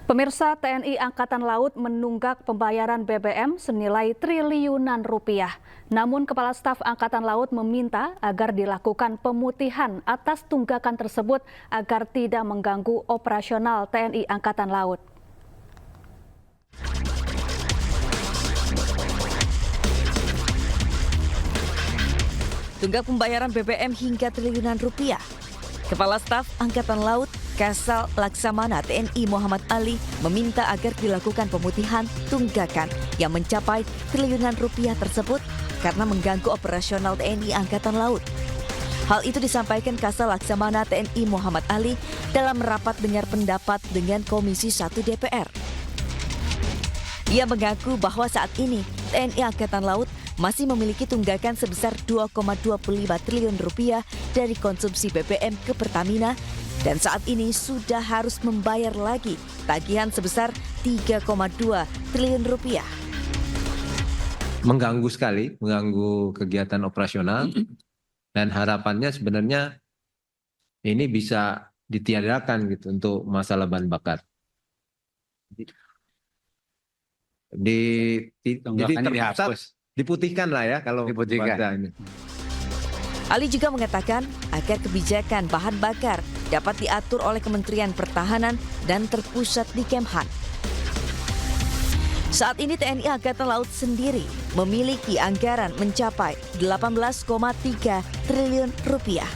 Pemirsa, TNI Angkatan Laut menunggak pembayaran BBM senilai triliunan rupiah. Namun Kepala Staf Angkatan Laut meminta agar dilakukan pemutihan atas tunggakan tersebut agar tidak mengganggu operasional TNI Angkatan Laut. Tunggak pembayaran BBM hingga triliunan rupiah. Kepala Staf Angkatan Laut Kasal Laksamana TNI Muhammad Ali meminta agar dilakukan pemutihan tunggakan yang mencapai triliunan rupiah tersebut karena mengganggu operasional TNI Angkatan Laut. Hal itu disampaikan Kasal Laksamana TNI Muhammad Ali dalam rapat dengar pendapat dengan Komisi 1 DPR. Ia mengaku bahwa saat ini TNI Angkatan Laut masih memiliki tunggakan sebesar 2,25 triliun rupiah dari konsumsi BBM ke Pertamina dan saat ini sudah harus membayar lagi tagihan sebesar 3,2 triliun rupiah. Mengganggu sekali, mengganggu kegiatan operasional dan harapannya sebenarnya ini bisa ditiadakan gitu untuk masalah bahan bakar. Jadi terpusat, diputihkan lah ya kalau bahasa ini. Ali juga mengatakan agar kebijakan bahan bakar dapat diatur oleh Kementerian Pertahanan dan terpusat di Kemhan. Saat ini TNI Angkatan Laut sendiri memiliki anggaran mencapai 18,3 triliun rupiah.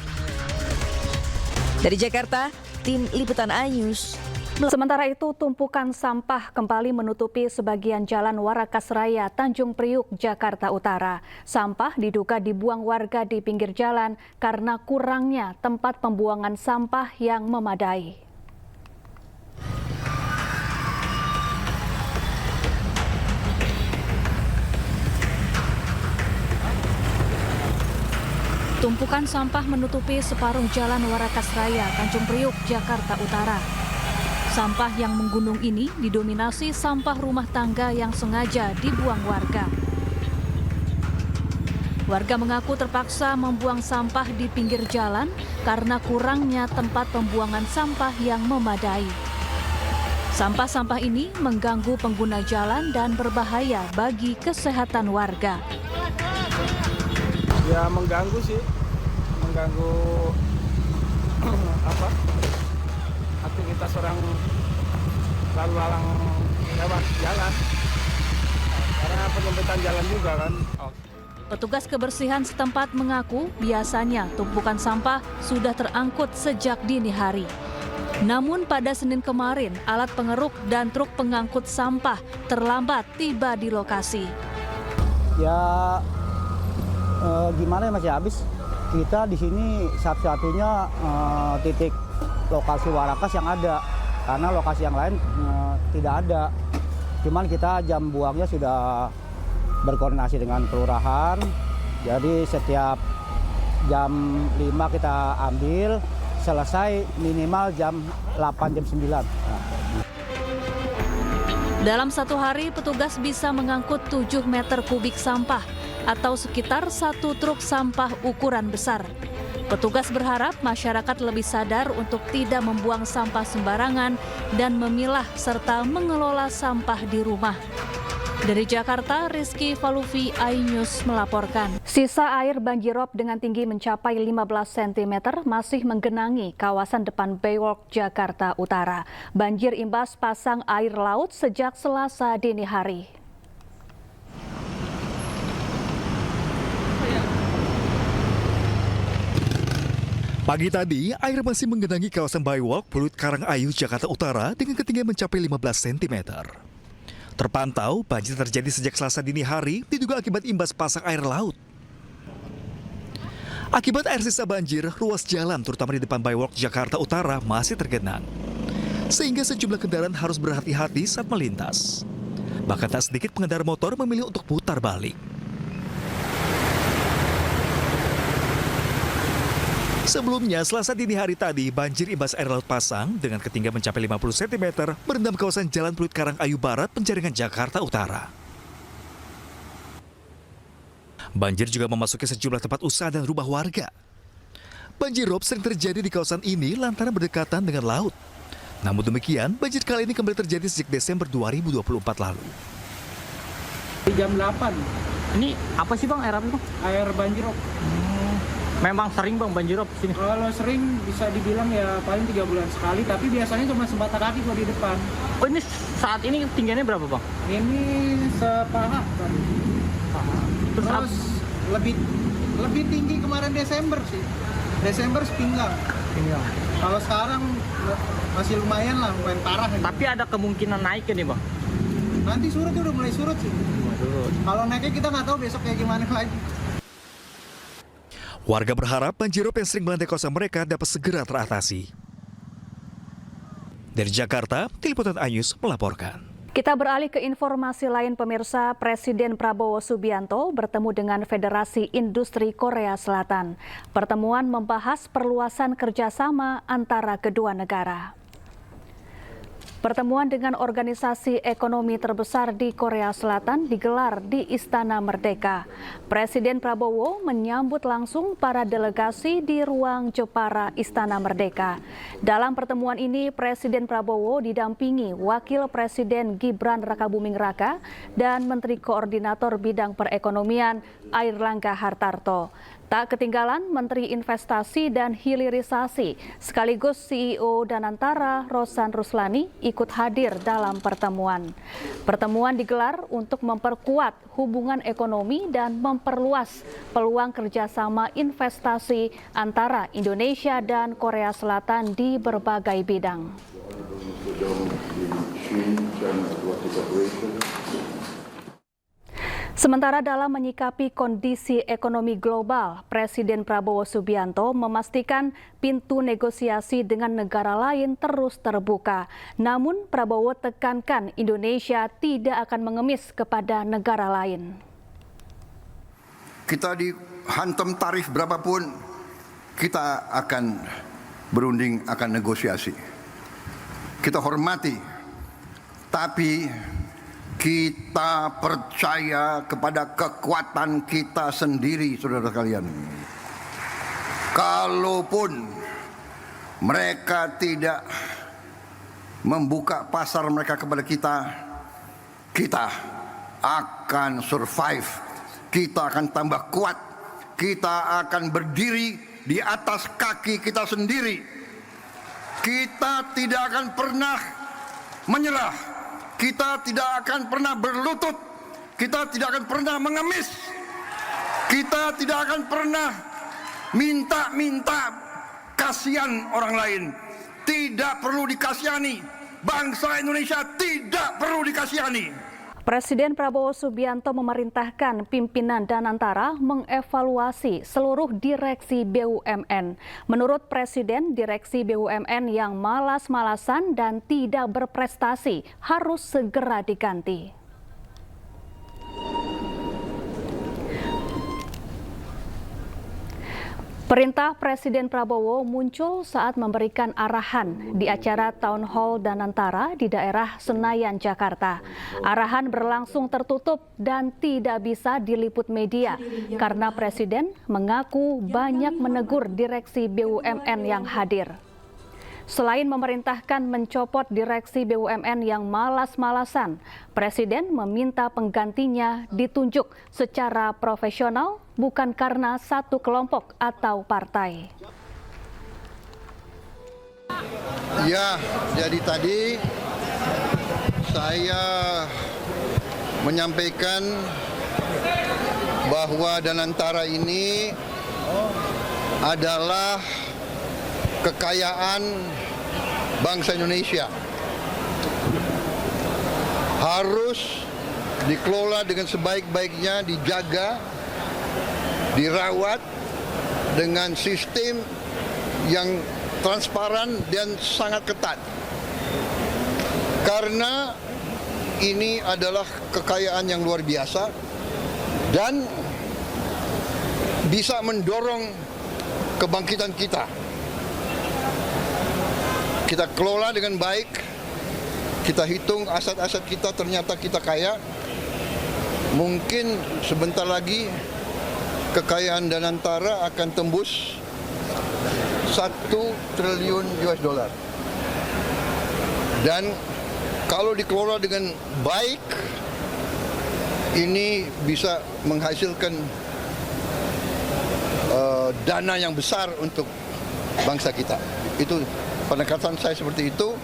Dari Jakarta, tim Liputan iNews. Sementara itu, tumpukan sampah kembali menutupi sebagian jalan Warakas Raya, Tanjung Priuk, Jakarta Utara. Sampah diduga dibuang warga di pinggir jalan karena kurangnya tempat pembuangan sampah yang memadai. Tumpukan sampah menutupi separuh jalan Warakas Raya, Tanjung Priuk, Jakarta Utara. Sampah yang menggunung ini didominasi sampah rumah tangga yang sengaja dibuang warga. Warga mengaku terpaksa membuang sampah di pinggir jalan karena kurangnya tempat pembuangan sampah yang memadai. Sampah-sampah ini mengganggu pengguna jalan dan berbahaya bagi kesehatan warga. Ya mengganggu sih, mengganggu aktivitas orang lalu lalang lewat jalan karena penyempitan jalan juga kan. Petugas kebersihan setempat mengaku biasanya tumpukan sampah sudah terangkut sejak dini hari. Namun pada Senin kemarin alat pengeruk dan truk pengangkut sampah terlambat tiba di lokasi. Ya gimana ya, masih habis. Kita di sini satu-satunya titik lokasi Warakas yang ada, karena lokasi yang lain tidak ada. Cuman kita jam buangnya sudah berkoordinasi dengan kelurahan, jadi setiap jam 5 kita ambil, selesai minimal jam 8, jam 9. Dalam satu hari, petugas bisa mengangkut 7 meter kubik sampah atau sekitar 1 truk sampah ukuran besar. Petugas berharap masyarakat lebih sadar untuk tidak membuang sampah sembarangan dan memilah serta mengelola sampah di rumah. Dari Jakarta, Rizky Falufi, iNews melaporkan. Sisa air banjirop dengan tinggi mencapai 15 cm masih menggenangi kawasan depan Baywalk, Jakarta Utara. Banjir imbas pasang air laut sejak Selasa dini hari. Pagi tadi, air masih menggenangi kawasan Baywalk, Pulut Karangayu, Jakarta Utara dengan ketinggian mencapai 15 cm. Terpantau, banjir terjadi sejak Selasa dini hari diduga akibat imbas pasang air laut. Akibat air sisa banjir, ruas jalan terutama di depan Baywalk, Jakarta Utara masih tergenang. Sehingga sejumlah kendaraan harus berhati-hati saat melintas. Bahkan tak sedikit pengendara motor memilih untuk putar balik. Sebelumnya, Selasa dini hari tadi, banjir imbas air laut pasang dengan ketinggian mencapai 50 cm merendam kawasan Jalan Pulut Karangayu Barat, Penjaringan, Jakarta Utara. Banjir juga memasuki sejumlah tempat usaha dan rumah warga. Banjir rob sering terjadi di kawasan ini lantaran berdekatan dengan laut. Namun demikian, banjir kali ini kembali terjadi sejak Desember 2024 lalu. Di jam 8, Ini apa sih Bang air apa Bang? air banjirop. Memang sering Bang banjirop sini. Kalau sering bisa dibilang ya paling 3 bulan sekali, tapi biasanya cuma sebatas kaki kalau di depan. Oh ini saat ini tingginya berapa Bang? Ini sepaha kan. Terus lebih tinggi kemarin Desember sih. Desember sepinggang. Kalau sekarang masih lumayan lah, lumayan parah. Tapi ada kemungkinan naik nih Bang? Nanti surut udah mulai surut sih. Kalau naiknya kita nggak tahu besok kayak gimana lagi. Warga berharap banjirop yang sering melanda kawasan mereka dapat segera teratasi. Dari Jakarta, Tim Liputan Ayus melaporkan. Kita beralih ke informasi lain pemirsa. Presiden Prabowo Subianto bertemu dengan Federasi Industri Korea Selatan. Pertemuan membahas perluasan kerjasama antara kedua negara. Pertemuan dengan organisasi ekonomi terbesar di Korea Selatan digelar di Istana Merdeka. Presiden Prabowo menyambut langsung para delegasi di ruang Jepara Istana Merdeka. Dalam pertemuan ini, Presiden Prabowo didampingi Wakil Presiden Gibran Rakabuming Raka dan Menteri Koordinator Bidang Perekonomian Airlangga Hartarto. Tak ketinggalan Menteri Investasi dan Hilirisasi sekaligus CEO Danantara Rosan Ruslani ikut hadir dalam pertemuan. Pertemuan digelar untuk memperkuat hubungan ekonomi dan memperluas peluang kerjasama investasi antara Indonesia dan Korea Selatan di berbagai bidang. Sementara dalam menyikapi kondisi ekonomi global, Presiden Prabowo Subianto memastikan pintu negosiasi dengan negara lain terus terbuka. Namun Prabowo tekankan Indonesia tidak akan mengemis kepada negara lain. Kita dihantam tarif berapapun, kita akan berunding, akan negosiasi. Kita hormati, tapi kita percaya kepada kekuatan kita sendiri, saudara sekalian. Kalaupun mereka tidak membuka pasar mereka kepada kita, kita akan survive, kita akan tambah kuat, kita akan berdiri di atas kaki kita sendiri. Kita tidak akan pernah menyerah. Kita tidak akan pernah berlutut, kita tidak akan pernah mengemis, kita tidak akan pernah minta kasihan orang lain. Tidak perlu dikasihani, bangsa Indonesia tidak perlu dikasihani. Presiden Prabowo Subianto memerintahkan pimpinan Danantara mengevaluasi seluruh direksi BUMN. Menurut Presiden, direksi BUMN yang malas-malasan dan tidak berprestasi harus segera diganti. Perintah Presiden Prabowo muncul saat memberikan arahan di acara Town Hall Danantara di daerah Senayan, Jakarta. Arahan berlangsung tertutup dan tidak bisa diliput media karena Presiden mengaku banyak menegur direksi BUMN yang hadir. Selain memerintahkan mencopot direksi BUMN yang malas-malasan, Presiden meminta penggantinya ditunjuk secara profesional, bukan karena satu kelompok atau partai. Ya, jadi tadi saya menyampaikan bahwa Danantara ini adalah kekayaan bangsa Indonesia, harus dikelola dengan sebaik-baiknya, dijaga, dirawat dengan sistem yang transparan dan sangat ketat. Karena ini adalah kekayaan yang luar biasa dan bisa mendorong kebangkitan kita. Kita kelola dengan baik, kita hitung aset-aset kita, ternyata kita kaya. Mungkin sebentar lagi kekayaan Danantara akan tembus $1 triliun. Dan kalau dikelola dengan baik, ini bisa menghasilkan dana yang besar untuk bangsa kita. Itu pendekatan saya seperti itu.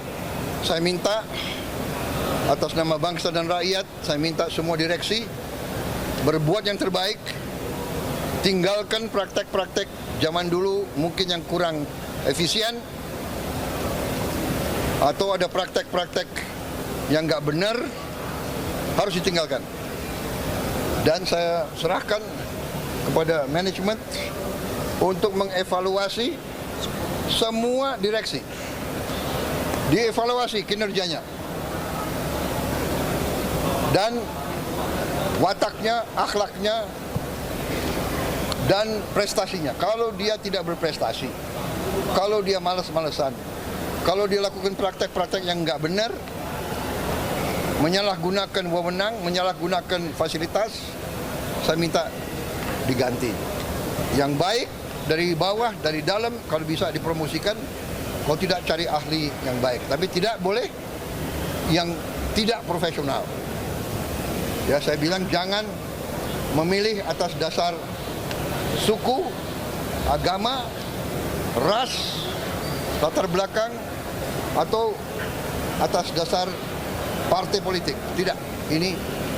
Saya minta atas nama bangsa dan rakyat, saya minta semua direksi berbuat yang terbaik, tinggalkan praktek-praktek zaman dulu mungkin yang kurang efisien, atau ada praktek-praktek yang nggak benar, harus ditinggalkan. Dan saya serahkan kepada manajemen untuk mengevaluasi semua direksi, dievaluasi kinerjanya dan wataknya, akhlaknya, dan prestasinya. Kalau dia tidak berprestasi, kalau dia malas-malesan, kalau dia lakukan praktek-praktek yang nggak benar, menyalahgunakan wewenang, menyalahgunakan fasilitas, saya minta diganti. Yang baik dari bawah, dari dalam, kalau bisa dipromosikan. Kalau tidak, cari ahli yang baik. Tapi tidak boleh yang tidak profesional. Ya, saya bilang jangan memilih atas dasar suku, agama, ras, latar belakang, atau atas dasar partai politik. Tidak, ini